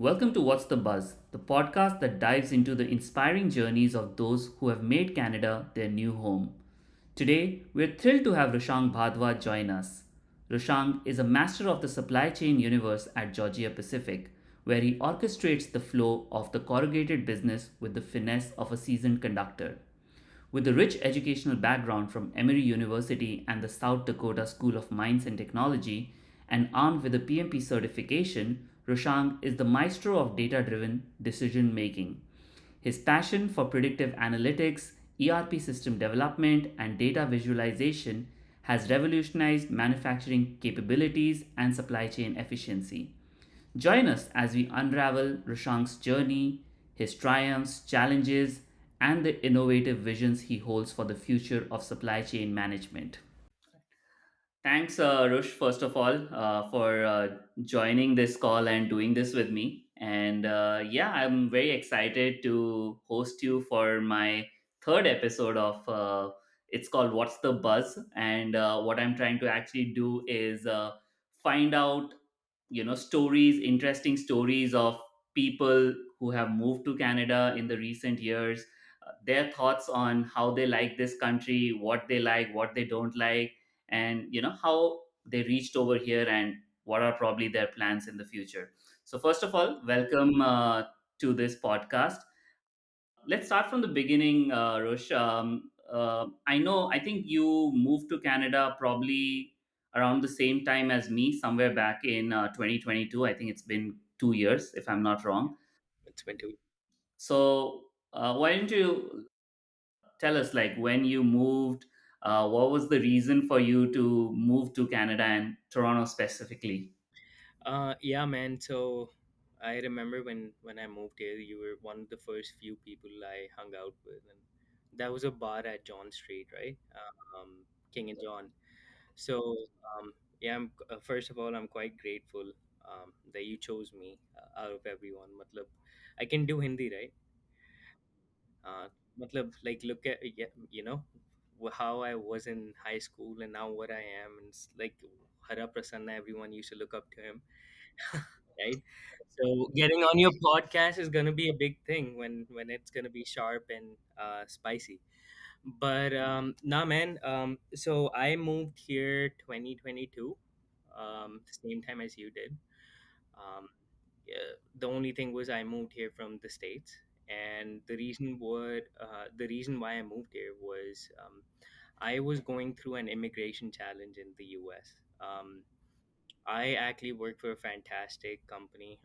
Welcome to What's the Buzz, the podcast that dives into the inspiring journeys of those who have made Canada their new home. Today, we're thrilled to have Rushang Bhardwaj join us. Rushang is a master of the supply chain universe at Georgia Pacific, where he orchestrates the flow of the corrugated business with the finesse of a seasoned conductor. With a rich educational background from Emory University and the South Dakota School of Mines and Technology, and armed with a PMP certification, Rushang is the maestro of data driven decision making. His passion for predictive analytics, ERP system development, and data visualization has revolutionized manufacturing capabilities and supply chain efficiency. Join us as we unravel Rushang's journey, his triumphs, challenges, and the innovative visions he holds for the future of supply chain management. Thanks, Rush, first of all, for joining this call and doing this with me. And yeah, I'm very excited to host you for my third episode of it's called What's the Buzz? And what I'm trying to actually do is find out stories, interesting stories of people who have moved to Canada in the recent years, their thoughts on how they like this country, what they like, what they don't like, and how they reached over here and what are probably their plans in the future. So first of all, welcome to this podcast. Let's start from the beginning, Rush. I think you moved to Canada probably around the same time as me, somewhere back in 2022. I think it's been 2 years, if I'm not wrong. It's been two. So, why don't you tell us, like, when you moved, what was the reason for you to move to Canada and Toronto specifically? Yeah, man. So I remember when I moved here, you were one of the first few people I hung out with, and that was a bar at John Street, right? King and John. So yeah, first of all, I'm quite grateful that you chose me out of everyone. Matlab, I can do Hindi, right? Uh, matlab, like look at yeah, how I was in high school and now what I am, and it's like Hara Prasanna, everyone used to look up to him. Right? So getting on your podcast is gonna be a big thing when it's gonna be sharp and spicy. But nah, man. So I moved here 2022, the same time as you did. Um, yeah, the only thing was I moved here from the states, and the reason why I moved here was I was going through an immigration challenge in the U.S. I actually work for a fantastic company.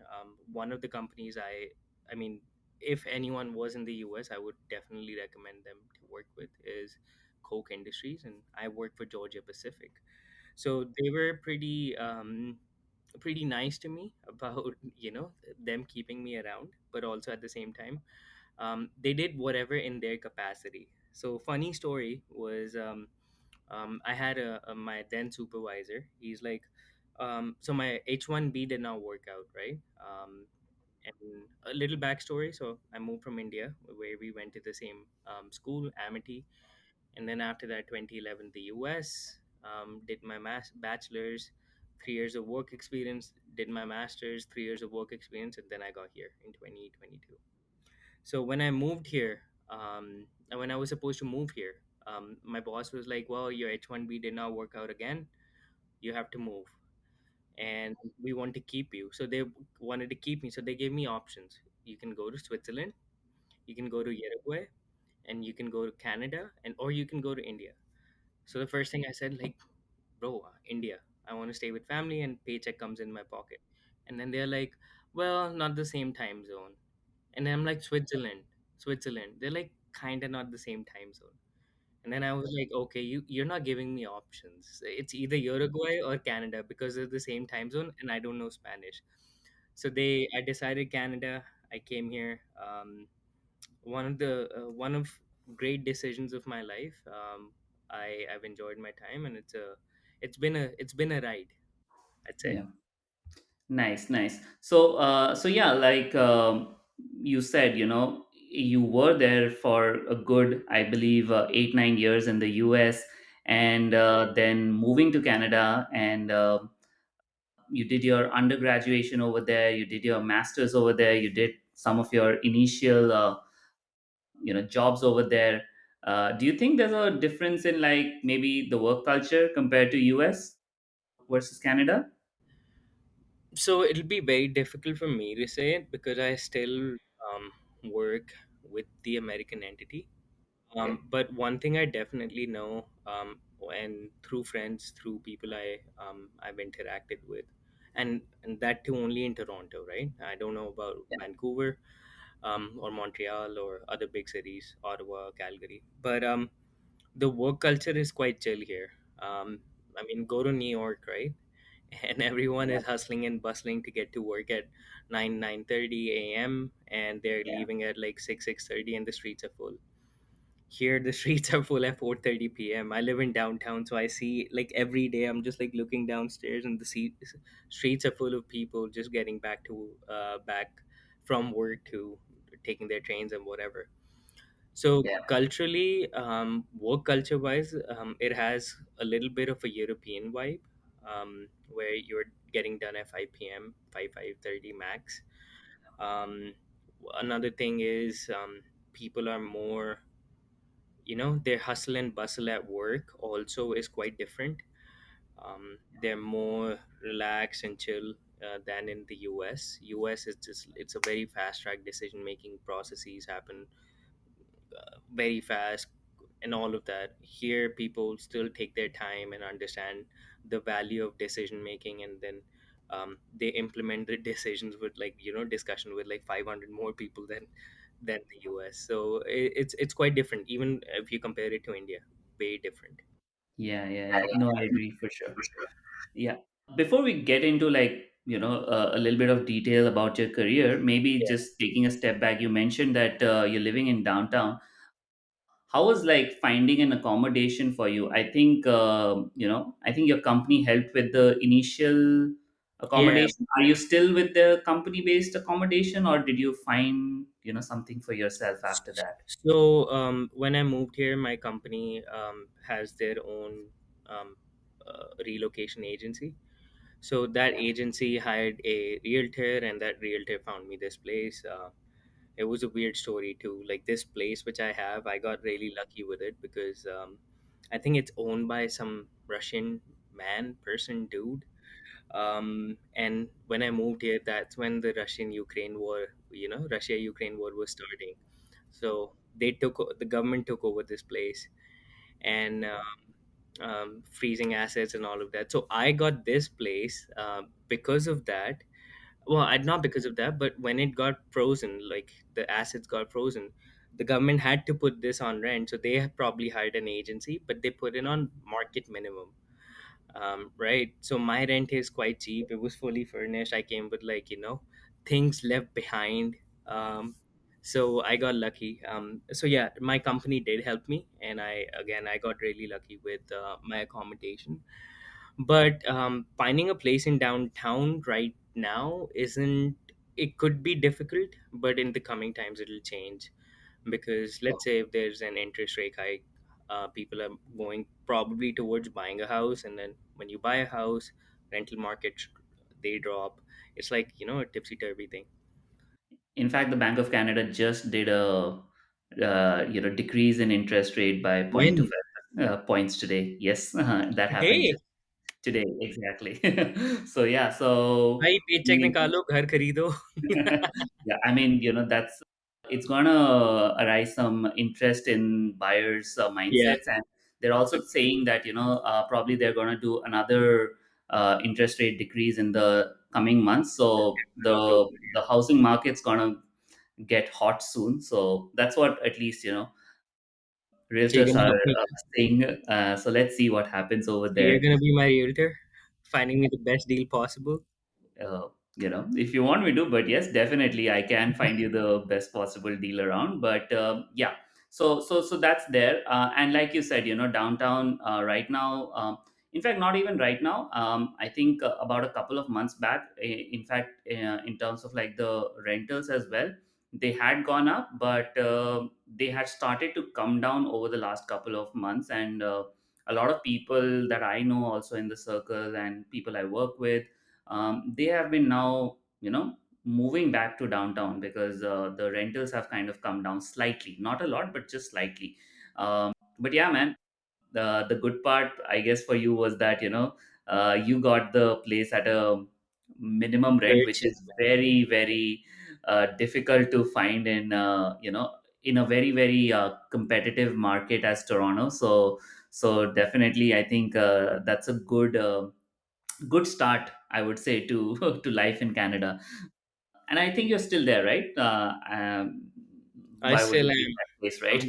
One of the companies I mean, if anyone was in the US, I would definitely recommend them to work with is Coke Industries, and I work for Georgia Pacific. So they were pretty nice to me about them keeping me around, but also at the same time, they did whatever in their capacity. So funny story was I had my then supervisor. He's like, so my H1B did not work out, right? And a little backstory. So I moved from India, where we went to the same school, Amity, and then after that, 2011, the US. Did my bachelor's, 3 years of work experience. Did my master's, 3 years of work experience, and then I got here in 2022. So when I moved here, and when I was supposed to move here, my boss was like, "Well, your H1B did not work out again. You have to move, and we want to keep you." So they wanted to keep me. So they gave me options. You can go to Switzerland, you can go to Uruguay, and you can go to Canada, and or you can go to India. So the first thing I said, like, "Bro, India. I want to stay with family, and paycheck comes in my pocket." And then they're like, "Well, not the same time zone." And I'm like, Switzerland. They're like kind of not the same time zone. And then I was like, okay, you're not giving me options. It's either Uruguay or Canada because they're the same time zone, and I don't know Spanish. So I decided Canada. I came here. One of great decisions of my life. I've enjoyed my time, and it's been a ride. I'd say. Yeah. Nice, nice. So yeah, like you said, you were there for a good, I believe, 8 9 years in the U.S. and then moving to Canada, and you did your undergraduation over there, you did your masters over there, you did some of your initial jobs over there. Do you think there's a difference in like maybe the work culture compared to US versus Canada? So it'll be very difficult for me to say it because I still work with the American entity. But one thing I definitely know, and through friends, through people I've interacted with, and that too only in Toronto, right? I don't know about Vancouver, or Montreal or other big cities, Ottawa, Calgary. But the work culture is quite chill here. I mean, go to New York, right? And everyone Yeah, is hustling and bustling to get to work at 9:30 a.m. and they're yeah, leaving at like 6:30, and the streets are full. Here the streets are full at 4:30 p.m. I live in downtown, so I see like every day I'm just like looking downstairs and streets are full of people just getting back from work to taking their trains and whatever. So yeah, culturally, work culture wise, it has a little bit of a European vibe, where you're getting done at 5 p.m., 5:30 max. Um, Another thing is, people are more, their hustle and bustle at work also is quite different. They're more relaxed and chill than in the US. US is just, it's a very fast track decision making processes happen very fast and all of that. Here people still take their time and understand the value of decision making, and then they implement the decisions with like, discussion with like 500 more people than the US. So it's quite different, even if you compare it to India. Way different. yeah, yeah, yeah. No, I agree for sure. Yeah. Before we get into like a little bit of detail about your career, maybe Yeah. just taking a step back, you mentioned that you're living in downtown. How was like finding an accommodation for you? I think I think your company helped with the initial Yeah. accommodation. Are you still with the company based accommodation, or did you find something for yourself after that? So when I moved here, my company has their own relocation agency. So that Yeah, agency hired a realtor, and that realtor found me this place. It was a weird story too. Like this place, which I have, I got really lucky with it because I think it's owned by some Russian person, dude. And when I moved here, that's when the Russian-Ukraine war, Russia-Ukraine war was starting. So the government took over this place, and freezing assets and all of that. So I got this place because of that. Well, not because of that, but when it got frozen, like the assets got frozen, the government had to put this on rent. So they have probably hired an agency, but they put it on market minimum. Right. So my rent is quite cheap. It was fully furnished. I came with like, things left behind. Um, so I got lucky. So yeah, my company did help me, and I got really lucky with my accommodation. But finding a place in downtown right now isn't. It could be difficult, but in the coming times it'll change, because let's say if there's an interest rate hike, people are going probably towards buying a house, and then when you buy a house, rental market, they drop. It's like, a tipsy turvy thing. in fact the Bank of Canada just did a decrease in interest rate by point of When? points today. Yes, that happened Hey, just today exactly. So yeah, so भाई paycheque निकालो घर खरीदो. yeah, I mean, that's it's gonna arise some interest in buyers' Yeah, mindsets, and they're also saying that probably they're gonna do another interest rate decrease in the coming months. So in October. the housing market's gonna get hot soon. So that's what at least So you're realtors gonna are help me. saying. So let's see what happens over So you're there. gonna be my realtor, finding me the best deal possible. If you want me to, but yes, definitely I can find you the best possible deal around. But yeah, so that's there. And like you said, downtown right now, in fact not even right now, I think about a couple of months back, in fact in terms of like the rentals as well, they had gone up, but they had started to come down over the last couple of months. And a lot of people that I know also in the circle and people I work with, they have been now, moving back to downtown because the rentals have kind of come down slightly, not a lot, but just slightly. But yeah, man, the good part, I guess, for you was that you got the place at a minimum rent, Dirt which cheap. is very very difficult to find in in a very very competitive market as Toronto. So definitely, I think that's a good start, I would say, to to life in Canada. And I think you're still there, right? I Why would still you leave am. that place, right?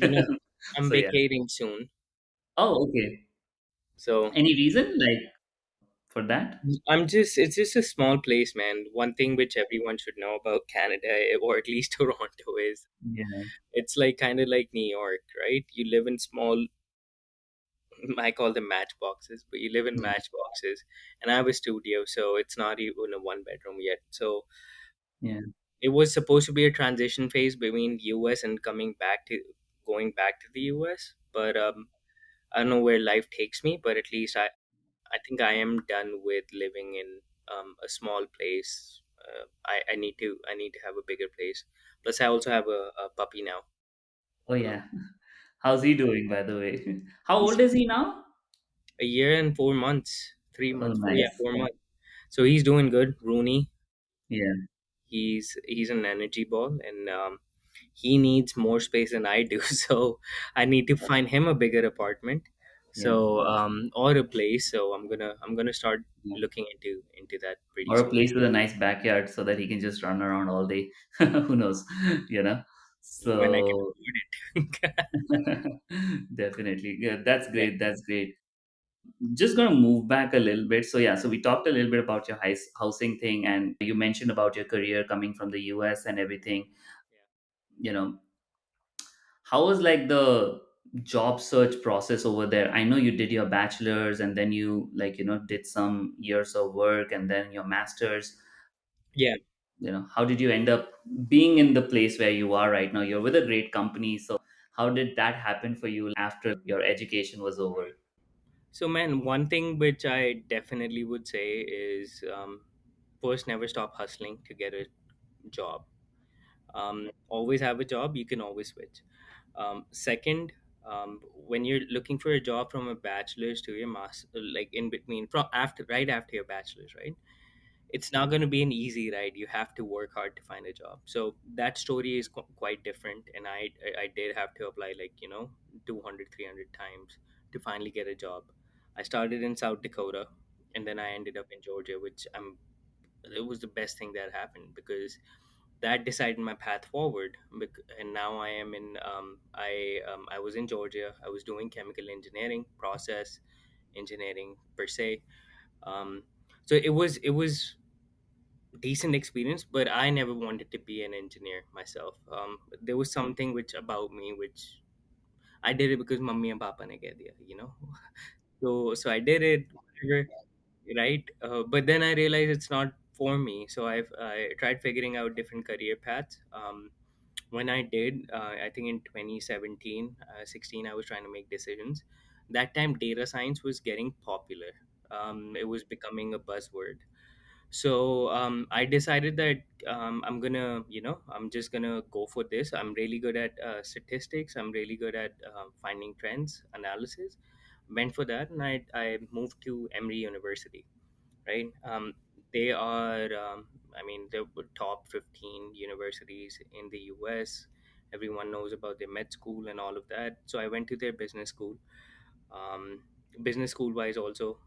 I'm So yeah. vacating soon. Oh, okay. So Any reason like for that? it's just a small place, man. One thing which everyone should know about Canada, or at least Toronto, is Yeah, it's like kind of like New York, right? You live in small, I call them matchboxes, but you live in yeah, matchboxes. And I have a studio, so it's not even a one bedroom yet. So yeah, it was supposed to be a transition phase between US and going back to the US. But I don't know where life takes me, but at least I think I am done with living in a small place. I need to have a bigger place. Plus, I also have a puppy now. oh yeah. How's he doing, by the way? How He's old is he now? a year and 4 months, three Oh, months, four, yeah, nice. 4 months. So he's doing good. Rooney, Yeah, he's an energy ball, and he needs more space than I do. So I need to find him a bigger apartment, yeah, so or a place. So I'm gonna start yeah. looking into that pretty Or a soon place with a nice backyard so that he can just run around all day. Who knows? you know when I can so afford it. definitely, yeah, that's Yeah, great, that's great. Just gonna move back a little bit. So yeah, so we talked a little bit about your housing thing, and you mentioned about your career coming from the US and everything. yeah. you know how was like the job search process over there? I know you did your bachelor's and then you like did some years of work and then your master's. Yeah. How did you end up being in the place where you are right now? You're with a great company, so how did that happen for you after your education was over? So, man, one thing which I definitely would say is, first, never stop hustling to get a job. Always have a job. You can always switch. Second, when you're looking for a job from a bachelor's to your master, like in between, from after right after your bachelor's, right? It's not going to be an easy ride. You have to work hard to find a job. So that story is quite different, and I did have to apply, like, 200, 300 times to finally get a job. I started in South Dakota, and then I ended up in Georgia, which I'm it was the best thing that happened, because that decided my path forward. And now I am in I was in Georgia. I was doing chemical engineering, process engineering per se. um, so it was decent experience, but I never wanted to be an engineer myself. There was something which about me which I did it because mummy and papa ne keh diya. So I did it, whatever, right? But then I realized it's not for me. So I tried figuring out different career paths. When I did, I think in 2017, 16, I was trying to make decisions. That time, data science was getting popular. It was becoming a buzzword. So I decided that I'm just gonna go for this. I'm really good at statistics. I'm really good at finding trends, analysis. Went for that, and I moved to Emory University, right? They are, I mean, the top 15 universities in the US. Everyone knows about their med school and all of that. So I went to their business school. Um, Business school wise, also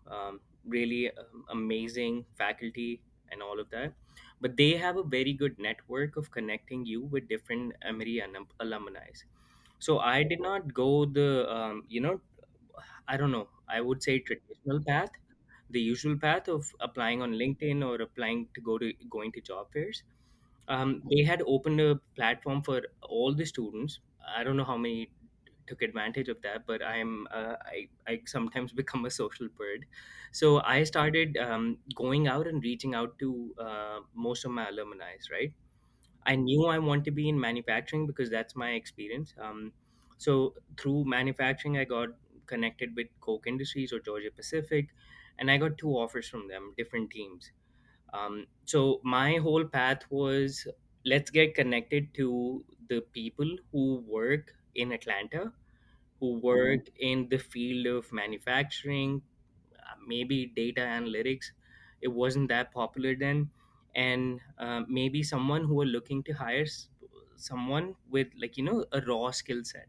really amazing faculty and all of that. But they have a very good network of connecting you with different Emory alumni. So I did not go the, I don't know, I would say traditional path, the usual path of applying on LinkedIn or applying to going to job fairs. They had opened a platform for all the students. I don't know how many took advantage of that, but I sometimes become a social bird. So I started going out and reaching out to most of my alumni, right? I knew I want to be in manufacturing because that's my experience. So through manufacturing, I got connected with Coke Industries or Georgia Pacific, and I got two offers from them, different teams. So my whole path was, let's get connected to the people who work in Atlanta, who work in the field of manufacturing, maybe data analytics. It wasn't that popular then. And maybe someone who were looking to hire someone with, like, a raw skill set.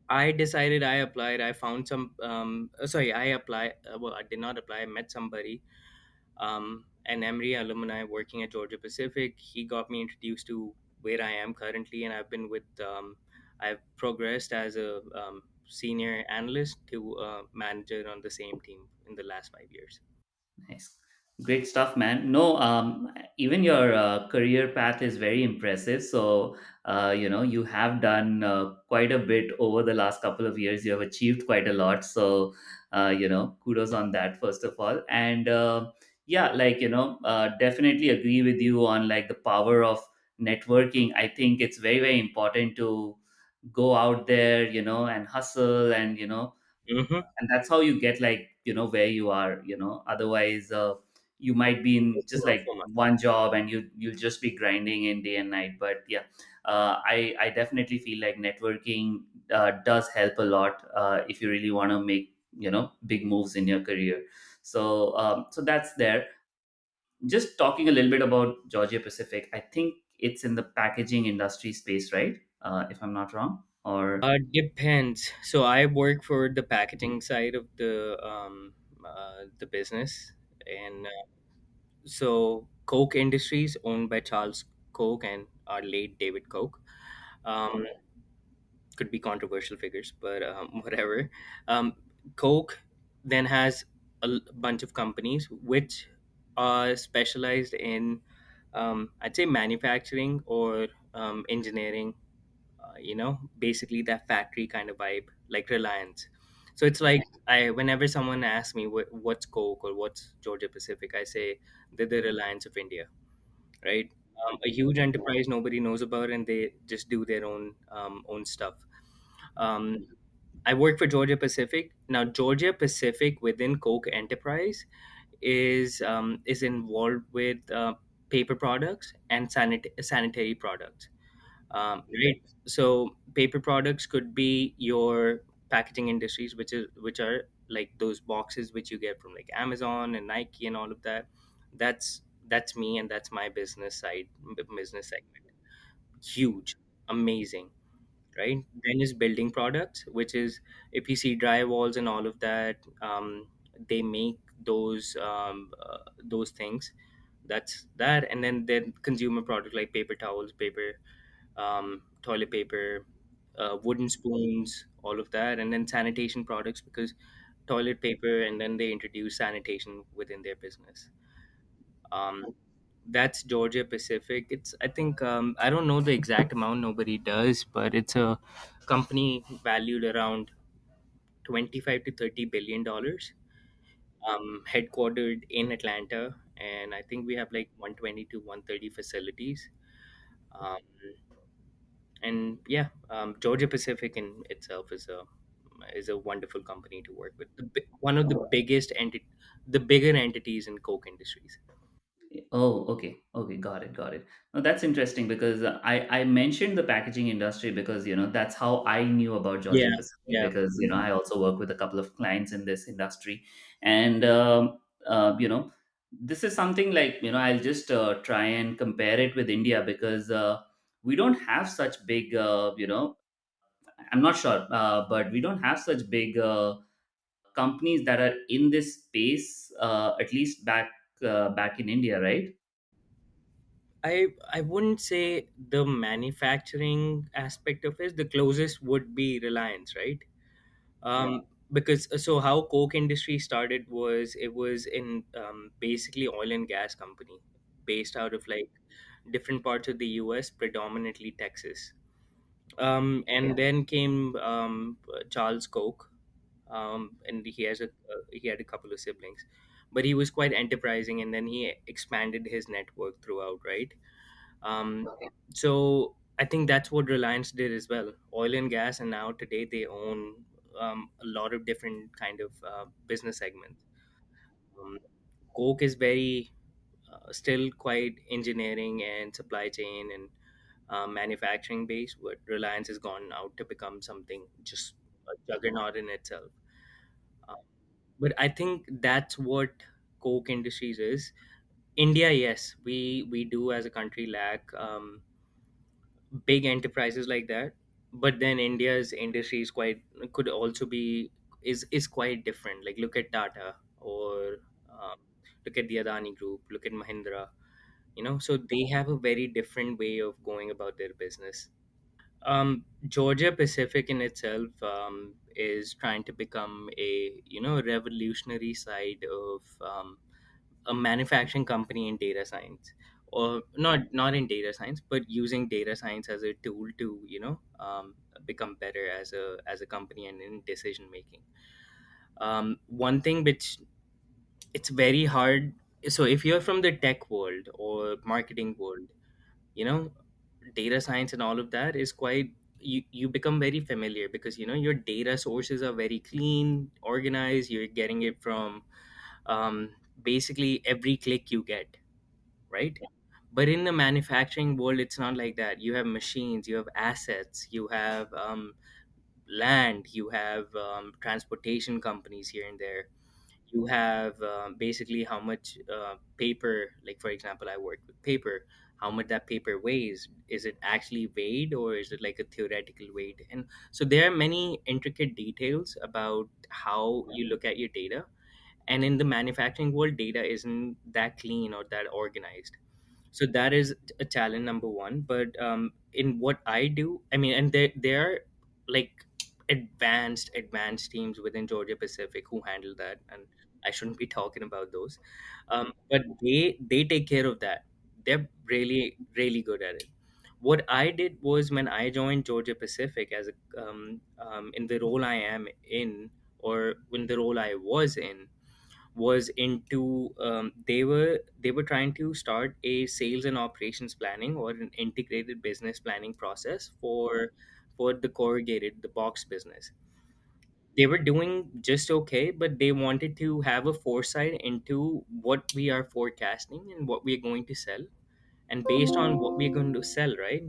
I decided, I applied, I found some, sorry, I applied, well, I did not apply, I met somebody, an Emory alumni working at Georgia Pacific. He got me introduced to where I am currently, and I've progressed as a senior analyst to manager on the same team in the last 5 years. Nice. Great stuff, man. No, even your career path is very impressive. So, you have done quite a bit over the last couple of years. You have achieved quite a lot. So, kudos on that, first of all. And yeah, like, definitely agree with you on like the power of networking. I think it's very, very important to go out there, and hustle and, Mm-hmm. and that's how you get like where you are. Otherwise you might be in just Not like so much. one job and you'll just be grinding in day and night. But yeah, I definitely feel like networking does help a lot if you really want to make big moves in your career. So that's there. Just talking a little bit about Georgia Pacific, I think it's in the packaging industry space, right? If I'm not wrong. Or Depends. So I work for the packaging side of the business, and so Coke Industries, owned by Charles Koch and our late David Koch. Um, could be controversial figures, but whatever. Um, Coke then has bunch of companies which are specialized in, I'd say, manufacturing or engineering. Basically that factory kind of vibe, like Reliance. So it's like, whenever someone asks me what's Coke or what's Georgia Pacific, I say they're the Reliance of India, right? A huge enterprise nobody knows about, and they just do their own stuff. Um, I work for Georgia Pacific. Now, Georgia Pacific within Coke Enterprise is involved with paper products and sanitary products. Right. So, paper products could be your packaging industries, which are like those boxes which you get from like Amazon and Nike and all of that. That's me, and that's my business segment. Huge, amazing, right? Then is building products, which is, if you see drywalls and all of that, they make those things. That's that. And then consumer product like paper towels, paper, toilet paper, wooden spoons, all of that. And then sanitation products, because toilet paper, and then they introduce sanitation within their business. um, that's Georgia Pacific. It's, I think, I don't know the exact amount, nobody does, but it's a company valued around 25 to 30 billion dollars, headquartered in Atlanta, and I think we have like 120 to 130 facilities. um, and yeah, Georgia Pacific in itself is a wonderful company to work with. One of the bigger entities in Coke Industries. oh, okay. Okay, got it, got it. Now that's interesting because I mentioned the packaging industry because that's how I knew about Georgia Yeah, Pacific, yeah. because I also work with a couple of clients in this industry. And this is something like I'll just try and compare it with India, because we don't have such big I'm not sure, but we don't have such big companies that are in this space, at least back in India, right? I wouldn't say the manufacturing aspect of it. The closest would be Reliance, right? Because so how Coke industry started was, it was in basically oil and gas company based out of like different parts of the U.S., predominantly Texas. And then came Charles Koch, and he had a couple of siblings, but he was quite enterprising, and then he expanded his network throughout, right? So I think that's what Reliance did as well. Oil and gas, and now today they own a lot of different kind of business segments. Um, Coke is very still quite engineering and supply chain and manufacturing based, but Reliance has gone out to become something just a juggernaut in itself. Uh, but I think that's what Coke Industries is. India, yes, we do as a country lack big enterprises like that, but then India's industry is quite could also be is quite different. Like look at Tata or look at the Adani Group, look at Mahindra. So they have a very different way of going about their business. Georgia Pacific in itself is trying to become a revolutionary side of a manufacturing company in data science, or not in data science, but using data science as a tool to become better as a company and in decision making. One thing which it's very hard. So if you're from the tech world or marketing world, you know data science and all of that is quite, you become very familiar because your data sources are very clean, organized. You're getting it from um, basically every click you get, right? But in the manufacturing world, it's not like that. You have machines, you have assets, you have land, you have transportation companies here and there. You have basically how much paper, like for example, I work with paper, how much that paper weighs. Is it actually weighed or is it like a theoretical weight? And so there are many intricate details about how you look at your data. And in the manufacturing world, data isn't that clean or that organized. So that is a challenge number one. But in what I do, I mean, and there are like advanced teams within Georgia Pacific who handle that, and I shouldn't be talking about those. But they take care of that. They're really good at it. What I did was, when I joined Georgia Pacific as a in the role I am in, or in the role I was in, was into they were trying to start a sales and operations planning or an integrated business planning process for the corrugated, the box business. They were doing just okay, but they wanted to have a foresight into what we are forecasting and what we are going to sell. And based on what we're going to sell, right,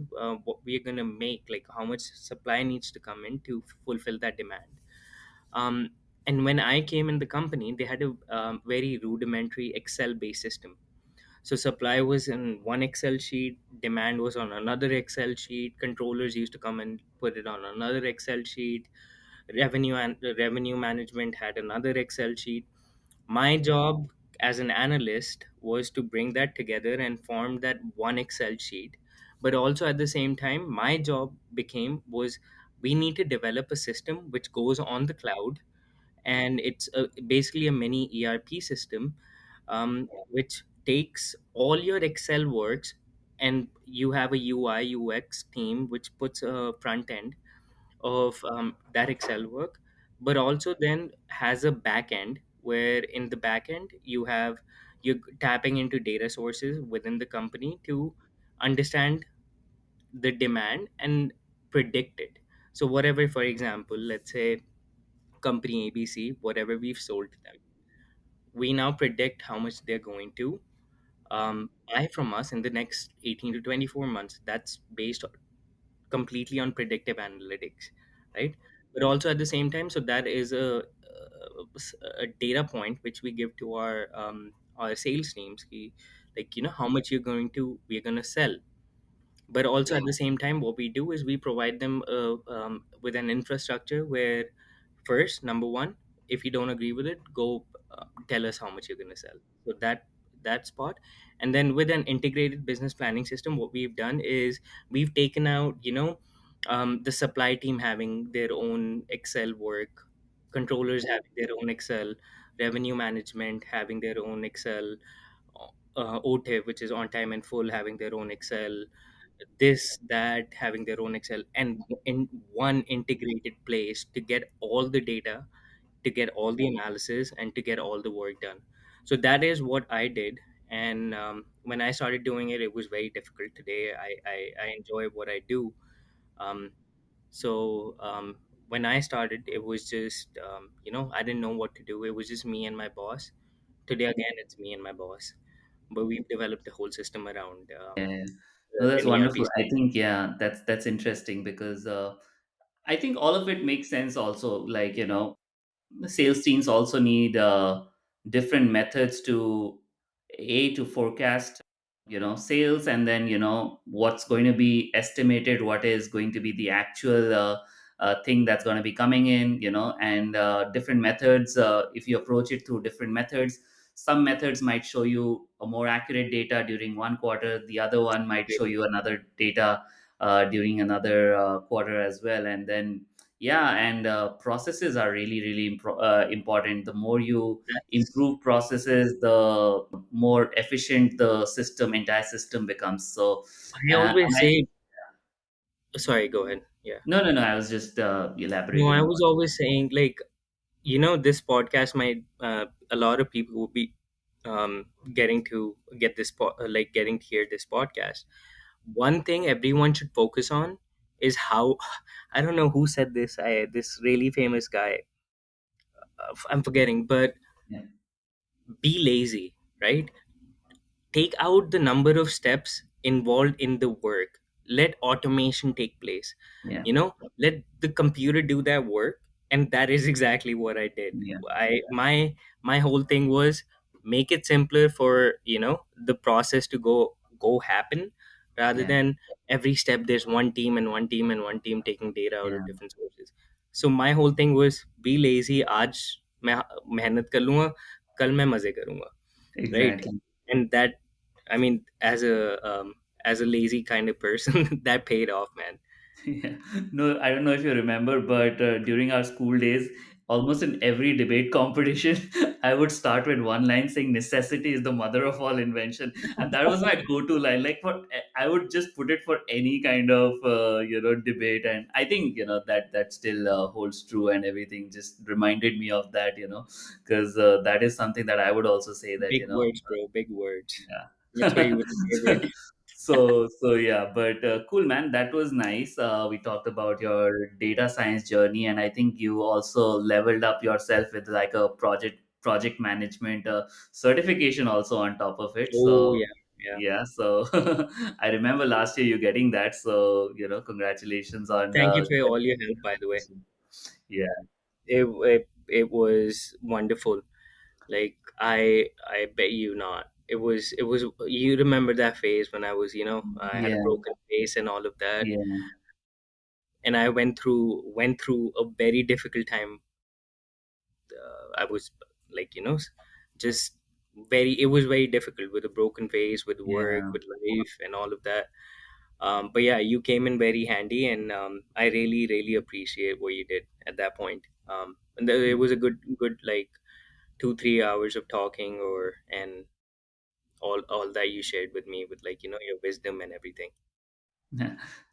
what we're going to make, like how much supply needs to come in to fulfill that demand. um, and when I came in the company, they had a very rudimentary Excel based system. So supply was in one Excel sheet, demand was on another Excel sheet, controllers used to come and put it on another Excel sheet, revenue and revenue management had another Excel sheet. My job as an analyst was to bring that together and form that one Excel sheet. But also at the same time, my job became was we need to develop a system which goes on the cloud, and it's basically a mini ERP system, which takes all your Excel works, and you have a UI UX team which puts a front end of that Excel work, but also then has a back end where in the back end you're tapping into data sources within the company to understand the demand and predict it. So whatever, for example, let's say company ABC, whatever we've sold to them, we now predict how much they're going to buy from us in the next 18 to 24 months. That's based completely on predictive analytics, right? But also at the same time, so that is a data point which we give to our sales teams, like how much we're going to sell. But also at the same time, what we do is we provide them with an infrastructure where, first, number one, if you don't agree with it, go tell us how much you're going to sell. So that spot. And then with an integrated business planning system, what we've done is we've taken out the supply team having their own Excel work, controllers having their own Excel, revenue management having their own Excel, OTIF, which is on time and full, having their own Excel, this that having their own Excel, and in one integrated place to get all the data, to get all the analysis, and to get all the work done. So that is what I did. And when I started doing it, it was very difficult. Today I enjoy what I do. Um, so um, when I started, it was just I didn't know what to do. It was just me and my boss. Today again, it's me and my boss. but we've developed a whole system around Yeah. No, that's an ERP. wonderful. I think, yeah, that's interesting because I think all of it makes sense also. Like, the sales teams also need different methods to forecast sales, and then what's going to be estimated, what is going to be the actual thing that's going to be coming in, and different methods. If you approach it through different methods, some methods might show you a more accurate data during one quarter, the other one might show you another data during another quarter as well. And then, yeah, and processes are really really important. The more you That's improve processes, the more efficient the entire system becomes. So I always and I say. Sorry, go ahead. Yeah. no, I was just No, elaborating I on was what. always saying, like, this podcast might, a lot of people will be getting to get like getting to hear this podcast. One thing everyone should focus on is how, I don't know who said this. This really famous guy. I'm forgetting, but Yeah, be lazy, right? Take out the number of steps involved in the work. Let automation take place. yeah, Let the computer do that work. And that is exactly what I did. yeah, My whole thing was make it simpler for the process to go happen, rather yeah, than every step there's one team and one team and one team taking data out of yeah, different sources. So my whole thing was be lazy. आज मैं मेहनत कर लूंगा, कल मैं मजे करूंगा, right? exactly. And that, I mean, as a lazy kind of person, that paid off, man. Yeah. No, I don't know if you remember, but during our school days, almost in every debate competition, I would start with one line saying "necessity is the mother of all invention," and that was my go-to line. Like I would just put it for any kind of debate, and I think that still holds true, and everything just reminded me of that, because that is something that I would also say that Big words, bro. Big words. That's why yeah. you were the favorite. So yeah, but cool, man, that was nice. We talked about your data science journey, and I think you also leveled up yourself with like a project management certification also on top of it. Oh So yeah, yeah. yeah, so I remember last year you getting that, so congratulations on Thank you for all getting your that help, by the way. certification. Yeah, It was wonderful. Like, I bet you not. It was. You remember that phase when I had a yeah, broken face and all of that, yeah, and I went through a very difficult time. I was like, just very. It was very difficult with a broken face, with work, yeah. with life, and all of that. But yeah, you came in very handy, and I really, really appreciate what you did at that point. And it was a good like 2 3 hours of talking, and all that you shared with me, with like your wisdom and everything.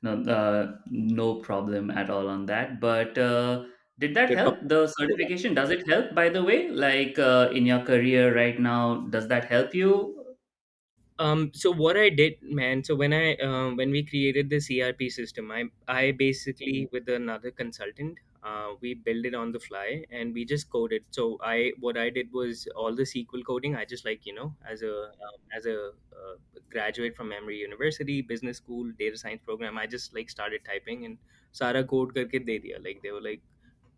No, no problem at all on that. But did that Good help? talk. The certification, does it help, by the way? Like in your career right now, does that help you? So what I did, man, so when we created the CRP system, I basically, with another consultant, we built it on the fly and we just coded. So what I did was all the SQL coding. I just, like, as a graduate from Emory University Business School data science program, I just like started typing and Sara code karke de diya. Like, they were like,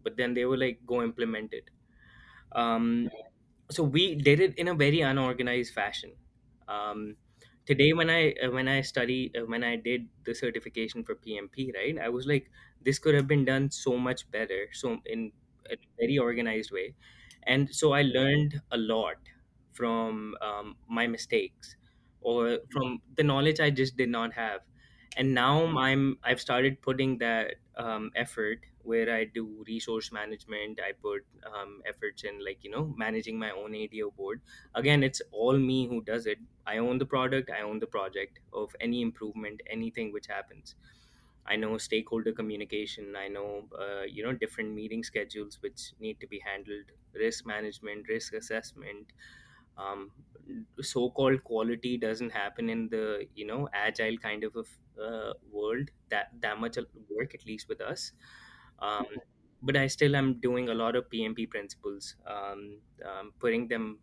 but then they were like, go implement it. So we did it in a very unorganized fashion. um, Today, when I did the certification for PMP, right, I was like, this could have been done so much better, so in a very organized way. And so I learned a lot from my mistakes, or from the knowledge I just did not have. And now I've started putting that effort, where I do resource management. I put efforts in, like, managing my own ADO board. Again, it's all me who does it. I own the product, I own the project of any improvement, anything which happens. I know stakeholder communication. I know, different meeting schedules which need to be handled, risk management, risk assessment. um, So-called quality doesn't happen in the agile kind of a world, that much work, at least with us. um, but I still am doing a lot of PMP principles, putting them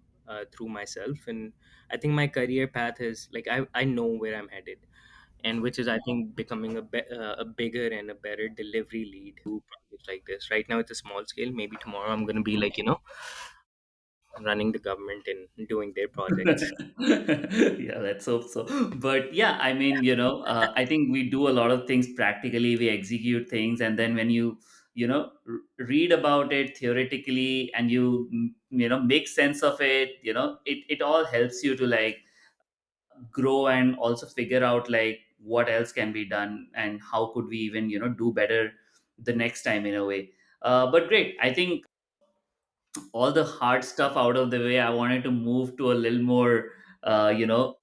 through myself, and I think my career path is like I know where I'm headed, and which is I think becoming a bigger and a better delivery lead to projects like this. Right now it's a small scale. Maybe tomorrow I'm going to be like, running the government and doing their projects. Yeah, let's hope so. But yeah, I mean, I think we do a lot of things practically. We execute things, and then when read about it theoretically, and make sense of it, it all helps you to like grow and also figure out like what else can be done and how could we even do better the next time in a way. But great, I think all the hard stuff out of the way. I wanted to move to a little more uh, you know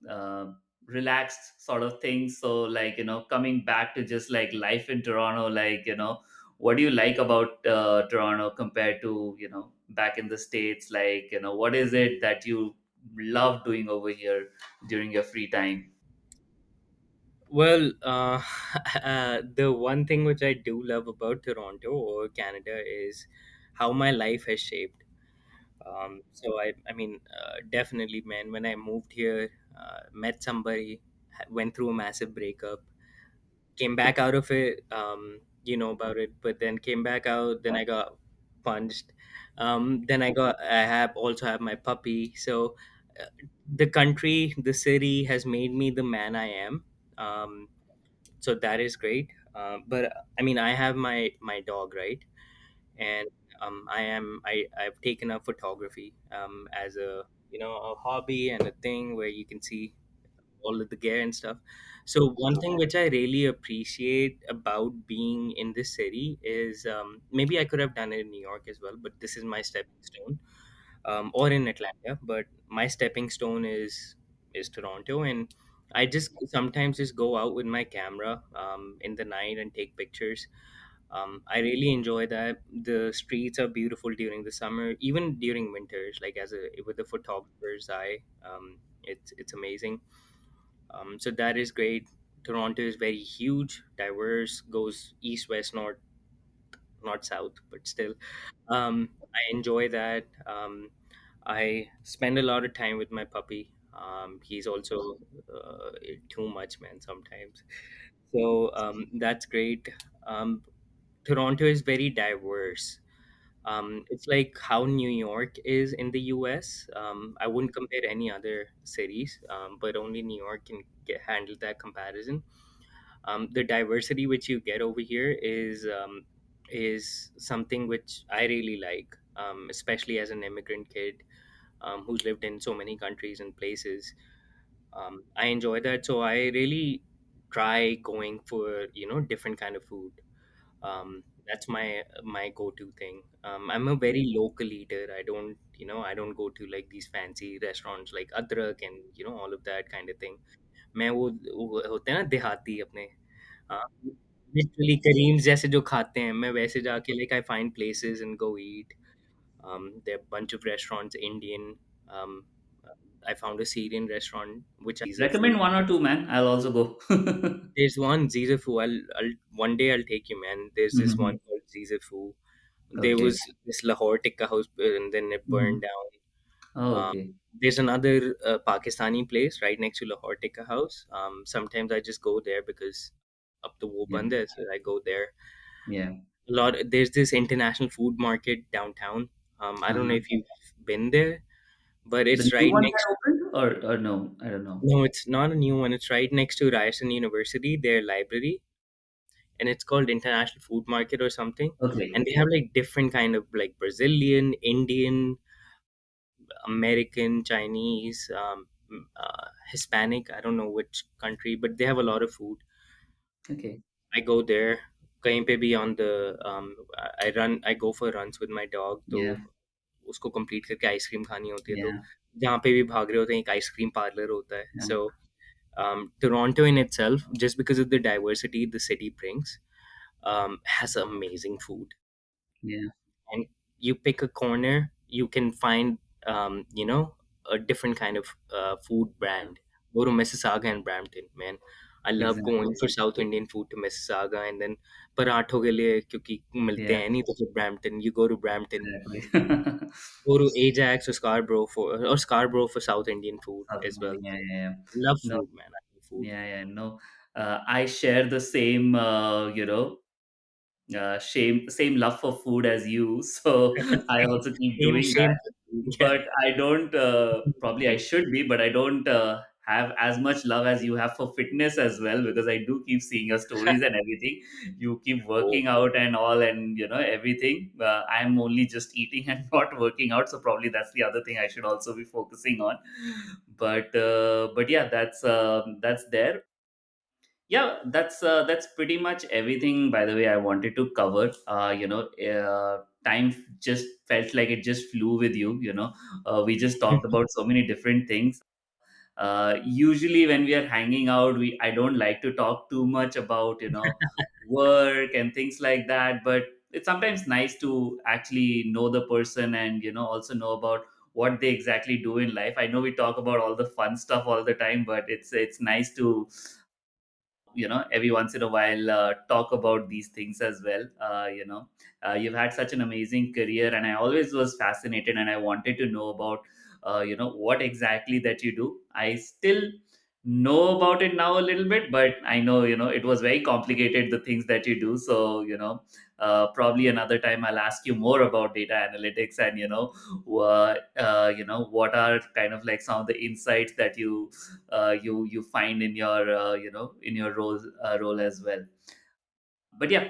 uh, relaxed sort of thing. So like coming back to just like life in Toronto, like what do you like about Toronto compared to back in the States? Like what is it that you love doing over here during your free time? Well, the one thing which I do love about Toronto or Canada is how my life has shaped. So I mean, definitely, man. When I moved here, met somebody, went through a massive breakup, came back out of it. You know about it, but then came back out. Then I got punched. Then I have also have my puppy. So uh, the country, the city has made me the man I am. Um, so that is great. But I mean, I have my dog, right? And I've taken up photography as a a hobby and a thing where you can see all of the gear and stuff. So one thing which I really appreciate about being in this city is, maybe I could have done it in New York as well, but this is my stepping stone, or in Atlanta. But my stepping stone is Toronto, and I just sometimes just go out with my camera in the night and take pictures. I really enjoy that. The streets are beautiful during the summer, even during winters. Like as a with the photographer's eye, it's amazing. So that is great. Toronto is very huge, diverse, goes east, west, north, not south, but still. I enjoy that. I spend a lot of time with my puppy. He's also too much, man, sometimes. So that's great. Um, Toronto is very diverse. It's like how New York is in the US. I wouldn't compare any other cities, but only New York can handle that comparison. The diversity which you get over here is something which I really like, especially as an immigrant kid who's lived in so many countries and places. I enjoy that, so I really try going for different kind of food. That's my go-to thing. I'm a very local eater. I don't go to like these fancy restaurants like Adrak and all of that kind of thing. मैं वो होते हैं ना देहाती अपने, literally Karim's जैसे जो खाते हैं, मैं वैसे जाके like I find places and go eat. There are a bunch of restaurants, Indian. Um, I found a Syrian restaurant which Caesar food. Recommend one or two, man. I'll also go. There's one Caesar food. I'll one day I'll take you, man. There's this one Mhm. called Caesar food. There Okay. was this Lahore tikka house, and then it burned Mhm. down. Oh, Um, okay. there's another Pakistani place right next to Lahore tikka house. Sometimes I just go there because up the wo Yeah. band hai, so I go there. Yeah. A lot. There's this international food market downtown. I don't know Uh-huh. if you've been there, but The it's new right one next. that opened, or no? I don't know. No, it's not a new one. It's right next to Ryerson University, their library, and it's called International Food Market or something. And Okay. they have like different kind of like Brazilian, Indian, American, Chinese, Hispanic. I don't know which country, but they have a lot of food. Okay. I go there. कहीं पे भी on the I go for runs with my dog, तो Yeah. उसको complete करके ice cream खानी होती है, तो Yeah. जहाँ पे भी भाग रहे होते हैं एक आइसक्रीम पार्लर होता है. Yeah. So Toronto in itself, just because of the diversity the city brings, has amazing food. Yeah. And you pick a corner, you can find a different kind of food brand. Go to Mississauga and Brampton, man. I love exactly. going for South Indian food to Mississauga, and then पराठों के लिए क्योंकि मिलते Yeah, हैं नहीं तो फिर Brampton. You go to Brampton, exactly. go to Ajax or Scarborough for South Indian food South as well. Indian, yeah, yeah, yeah. Love No, food, man. I love food. yeah, yeah, no. I share the same, same love for food as you. So I also keep Same doing that. shame for food. Yeah. But I don't. Probably I should be, but I don't have as much love as you have for fitness as well. Because I do keep seeing your stories and everything. You keep Oh, working out and all, and everything. I'm only just eating and not working out. So probably that's the other thing I should also be focusing on. But yeah, that's there. Yeah, that's pretty much everything, by the way, I wanted to cover. Time just felt like it just flew with you. We just talked about so many different things. Usually when we are hanging out, we I don't like to talk too much about work and things like that, but it's sometimes nice to actually know the person and also know about what they exactly do in life. I know we talk about all the fun stuff all the time, but it's nice to every once in a while talk about these things as well. You've had such an amazing career, and I always was fascinated, and I wanted to know about what exactly that you do. I still know about it now a little bit, but I know it was very complicated, the things that you do. So probably another time I'll ask you more about data analytics, and what are kind of like some of the insights that you find in your in your role as well. But yeah,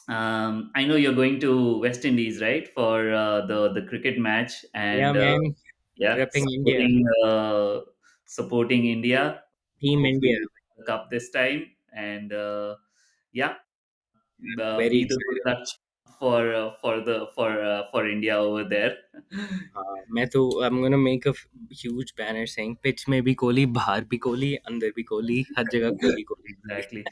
I know you're going to West Indies, right, for the cricket match, yeah, and man. yeah, Repping India. supporting India. Team Hopefully India. we win the cup this time, and yeah, Very be the good excited. luck for India over there. I'm gonna make a huge banner saying pitch में भी कोहली बाहर भी कोहली अंदर भी कोहली हर जगह Kohli Kohli Kohli. Exactly.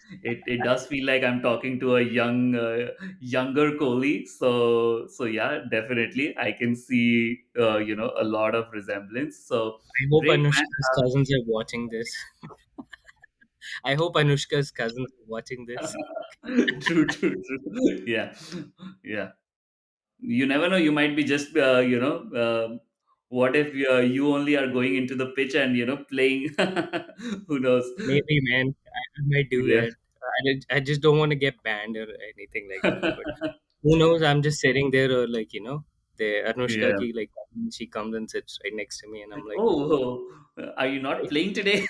It does feel like I'm talking to a younger Kohli. So yeah, definitely I can see a lot of resemblance. So I hope great, Anushka's cousins are watching this. I hope Anushka's cousins are watching this. man. True, true, true. Yeah, yeah. You never know. You might be just what if you only are going into the pitch and playing? Who knows? Maybe, man, I might do Yeah. that. I just don't want to get banned or anything like that. But who knows? I'm just sitting there, or like the Anushka Yeah. ki like she comes and sits right next to me, and I'm like, Oh, are you not playing today?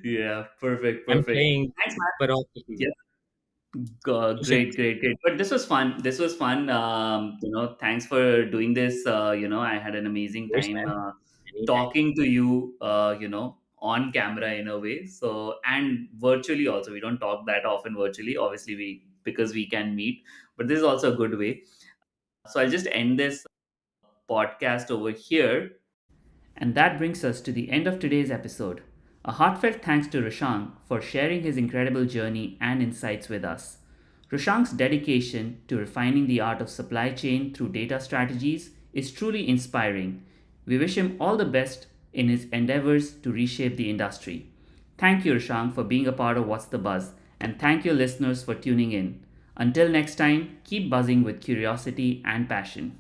Yeah, perfect, I'm perfect. playing, Thanks, man. but off the field. Yeah, You said great, great, great. But this was fun. This was fun. Thanks for doing this. I had an amazing course, time man. Anytime. talking to you. On camera in a way. So and virtually also. We don't talk that often virtually. Obviously, we because we can meet. But this is also a good way. So I'll just end this podcast over here. And that brings us to the end of today's episode. A heartfelt thanks to Rushang for sharing his incredible journey and insights with us. Rushang's dedication to refining the art of supply chain through data strategies is truly inspiring. We wish him all the best in his endeavors to reshape the industry. Thank you, Rushang, for being a part of What's the Buzz, and thank you, listeners, for tuning in. Until next time, keep buzzing with curiosity and passion.